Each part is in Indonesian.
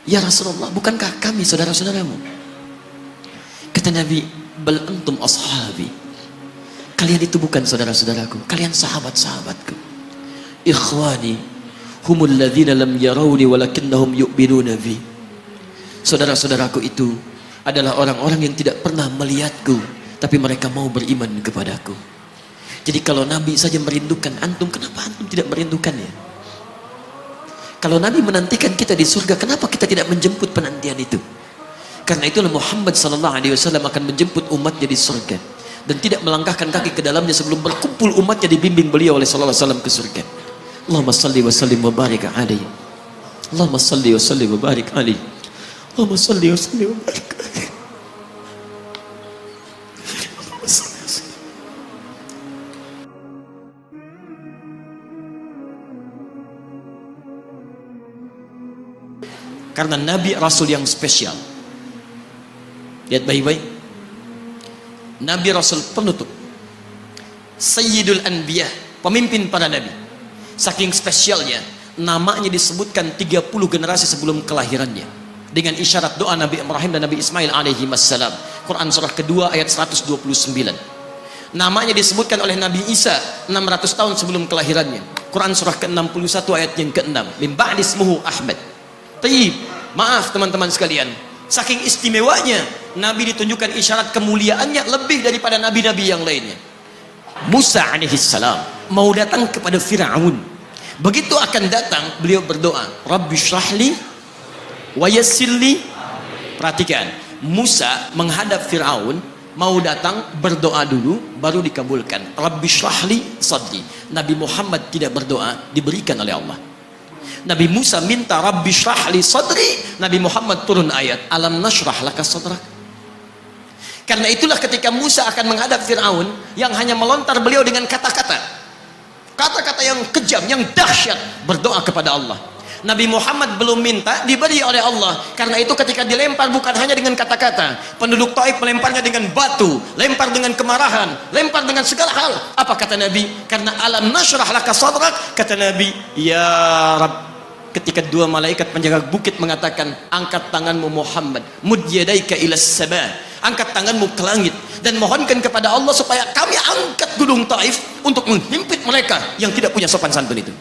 Ya Rasulullah, bukankah kami saudara-saudaramu? Kata Nabi, bal antum ashabi. Kalian itu bukan saudara-saudaraku, kalian sahabat-sahabatku. Ikhwani humul ladzina lam yarawni walakinnahum yu'minuna bi. Saudara-saudaraku itu adalah orang-orang yang tidak pernah melihatku, tapi mereka mau beriman kepadaku. Jadi kalau Nabi saja merindukan antum, kenapa antum tidak merindukannya? Kalau Nabi menantikan kita di surga, kenapa kita tidak menjemput penantian itu? Karena itulah Muhammad SAW akan menjemput umatnya di surga dan tidak melangkahkan kaki ke dalamnya sebelum berkumpul umatnya dibimbing beliau oleh SAW ke surga. Allahumma salli wa sallim wa barik alaihi. Allahumma salli wa sallim wa barik alaihi. Allahumma salli wa sallim wa barik alaihi. Karena Nabi Rasul yang spesial. Lihat baik-baik. Nabi Rasul penutup, Sayyidul Anbiya, pemimpin para Nabi. Saking spesialnya, namanya disebutkan 30 generasi sebelum kelahirannya, dengan isyarat doa Nabi Ibrahim dan Nabi Ismail alaihi wassalam. Quran surah kedua ayat 129. Namanya disebutkan oleh Nabi Isa 600 tahun sebelum kelahirannya. Quran surah ke-61 ayat yang ke-6. Min ba'di ismuhu Ahmad. Taib, maaf teman-teman sekalian, saking istimewanya Nabi ditunjukkan isyarat kemuliaannya lebih daripada nabi-nabi yang lainnya. Musa alaihissalam mau datang kepada Fir'aun. Begitu akan datang, beliau berdoa, Rabbi syrahli wa yassirli. Perhatikan, Musa menghadap Fir'aun, mau datang berdoa dulu baru dikabulkan. Rabbi syrahli sadri. Nabi Muhammad tidak berdoa, diberikan oleh Allah. Nabi Musa minta Rabbi syrahli sadri, Nabi Muhammad turun ayat alam nashrah laka sadrak. Karena itulah ketika Musa akan menghadap Fir'aun, yang hanya melontar beliau dengan kata-kata yang kejam, yang dahsyat, berdoa kepada Allah. Nabi Muhammad belum minta, diberi oleh Allah. Karena itu ketika dilempar bukan hanya dengan kata-kata, penduduk Taif melemparnya dengan batu, lempar dengan kemarahan, lempar dengan segala hal. Apa kata Nabi? Karena alam nashrah laka sadrak, kata Nabi, ya Rabb. Ketika dua malaikat penjaga bukit mengatakan, angkat tanganmu Muhammad, mud yadaika ilas sabah, angkat tanganmu ke langit dan mohonkan kepada Allah supaya kami angkat gunung Taif untuk menghimpit mereka yang tidak punya sopan santun itu.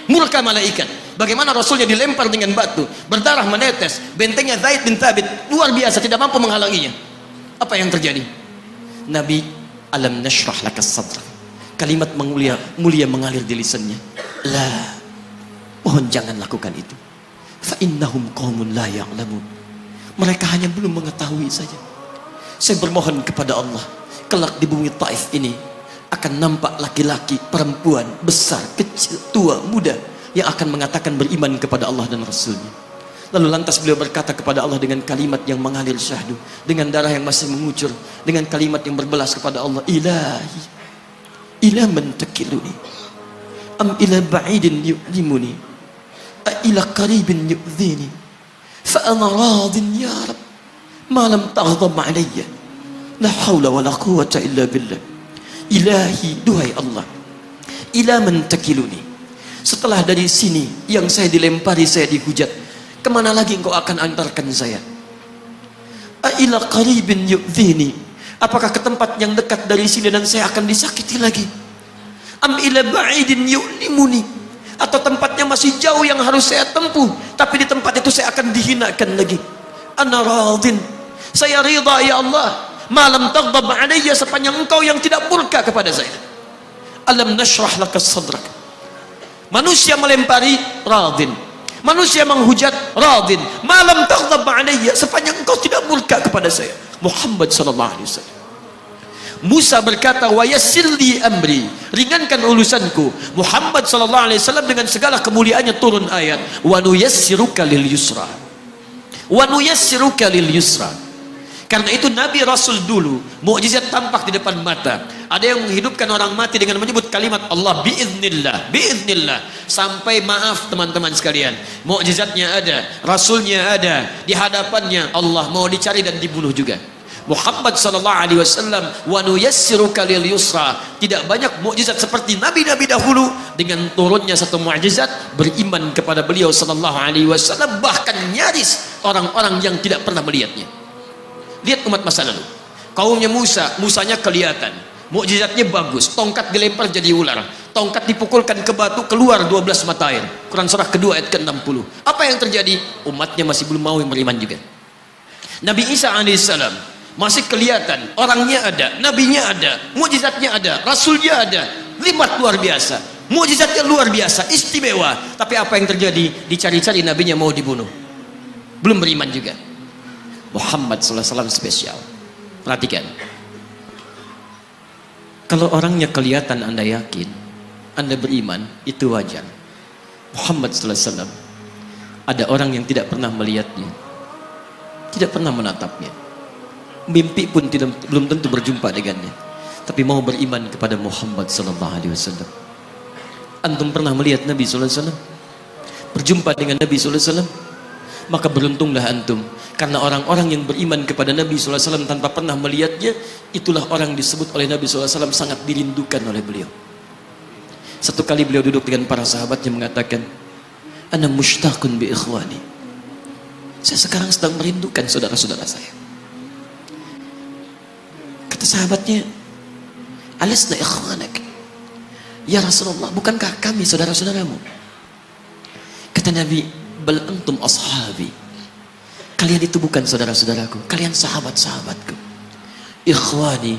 Murka malaikat. Bagaimana Rasulnya dilempar dengan batu, berdarah menetes, bentengnya Zaid bin Thabit luar biasa, tidak mampu menghalanginya. Apa yang terjadi? Nabi, alam nashrah laka sadrak. Kalimat mulia mengalir di lisannya. La, mohon jangan lakukan itu. Fa innahum qaumun la ya'lamun. Mereka hanya belum mengetahui saja. Saya bermohon kepada Allah, kelak di bumi Taif ini akan nampak laki-laki, perempuan, besar, kecil, tua, muda yang akan mengatakan beriman kepada Allah dan Rasulnya. Lalu lantas beliau berkata kepada Allah dengan kalimat yang mengalir syahdu, dengan darah yang masih mengucur, dengan kalimat yang berbelas kepada Allah, Ilahi, ila man takiluni, am ila ba'idin yu'limuni, a ila qaribin yu'dhini, fa ana radin ya Rab, ma lam taghdab alayya, la hawla wa la quwwata illa billah. Ilahi, duhai Allah, ila man takiluni, setelah dari sini yang saya dilempari, saya dihujat, kemana lagi engkau akan antarkan saya? A ila qaribin yu'dhini, apakah ke tempat yang dekat dari sini dan saya akan disakiti lagi? Am ila ba'idin yu'limuni, atau tempatnya masih jauh yang harus saya tempuh, tapi di tempat itu saya akan dihinakan lagi. Ana radin, saya ridha ya Allah, malam taghdab alayya, sepanjang engkau yang tidak murka kepada saya. Alam nashrah laka sadrak. Manusia melempari, radin. Manusia menghujat, radin. Malam taghdab alayya, sepanjang engkau tidak murka kepada saya. Muhammad sallallahu alaihi wasallam. Musa berkata, wa yassirli amri, ringankan urusanku. Muhammad sallallahu alaihi wasallam dengan segala kemuliaannya turun ayat, wa nuyassiruka lil yusra. Wa nuyassiruka lil yusra. Karena itu Nabi Rasul dulu mukjizat tampak di depan mata. Ada yang menghidupkan orang mati dengan menyebut kalimat Allah biiznillah, biiznillah. Sampai maaf teman-teman sekalian, mukjizatnya ada, Rasulnya ada, di hadapannya Allah mau dicari dan dibunuh juga. Muhammad sallallahu alaihi wasallam, wa nuyassiruka lil yusra. Tidak banyak mukjizat seperti nabi-nabi dahulu. Dengan turunnya satu mukjizat, beriman kepada beliau sallallahu alaihi wasallam, bahkan nyaris orang-orang yang tidak pernah melihatnya. Lihat umat masa lalu. Kaumnya Musa, Musanya kelihatan, mukjizatnya bagus, tongkat dilempar jadi ular, tongkat dipukulkan ke batu, keluar 12 mata air. Quran surah kedua ayat ke-60. Apa yang terjadi? Umatnya masih belum mau beriman juga. Nabi Isa alaihissalam masih kelihatan, orangnya ada, nabinya ada, mukjizatnya ada, rasulnya ada, limat luar biasa, mukjizatnya luar biasa, istimewa. Tapi apa yang terjadi? Dicari-cari nabinya mau dibunuh, belum beriman juga. Muhammad sallallahu alaihi wasallam spesial. Perhatikan, kalau orangnya kelihatan Anda yakin, Anda beriman, itu wajar. Muhammad sallallahu alaihi wasallam, ada orang yang tidak pernah melihatnya, tidak pernah menatapnya, mimpi pun belum tentu berjumpa dengannya, tapi mau beriman kepada Muhammad sallallahu alaihi wasallam. Antum pernah melihat Nabi sallallahu alaihi wasallam? Berjumpa dengan Nabi sallallahu alaihi wasallam? Maka beruntunglah antum, karena orang-orang yang beriman kepada Nabi sallallahu alaihi wasallam tanpa pernah melihatnya, itulah orang disebut oleh Nabi sallallahu alaihi wasallam sangat dirindukan oleh beliau. Satu kali beliau duduk dengan para sahabatnya mengatakan, ana mushtaqun bi ikhwani. Saya sekarang sedang merindukan saudara-saudara saya. Kata sahabatnya, alasna ikhwanak ya Rasulullah, bukankah kami saudara-saudaramu? Kata Nabi, bal antum ashabi, kalian itu bukan saudara-saudaraku, kalian sahabat-sahabatku. Ikhwani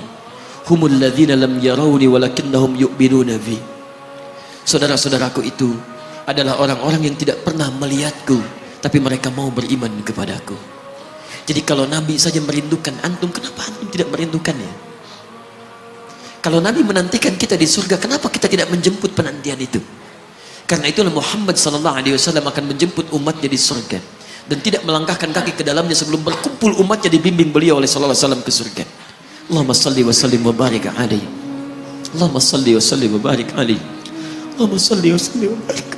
humul ladzina lam yarawni walakinnahum yu'minuna bi. Saudara-saudaraku itu adalah orang-orang yang tidak pernah melihatku, tapi mereka mau beriman kepadaku. Jadi kalau Nabi saja merindukan antum, kenapa antum tidak merindukannya? Kalau Nabi menantikan kita di surga, kenapa kita tidak menjemput penantian itu? Karena itulah Muhammad sallallahu alaihi wasallam akan menjemput umatnya di surga, dan tidak melangkahkan kaki ke dalamnya sebelum berkumpul umatnya dibimbing beliau oleh sallallahu alaihi wasallam ke surga. Allahumma salli wa sallim wa barik alaihi. Allahumma salli wa sallim wa barik alaihi. Allahumma salli wa sallim wa barik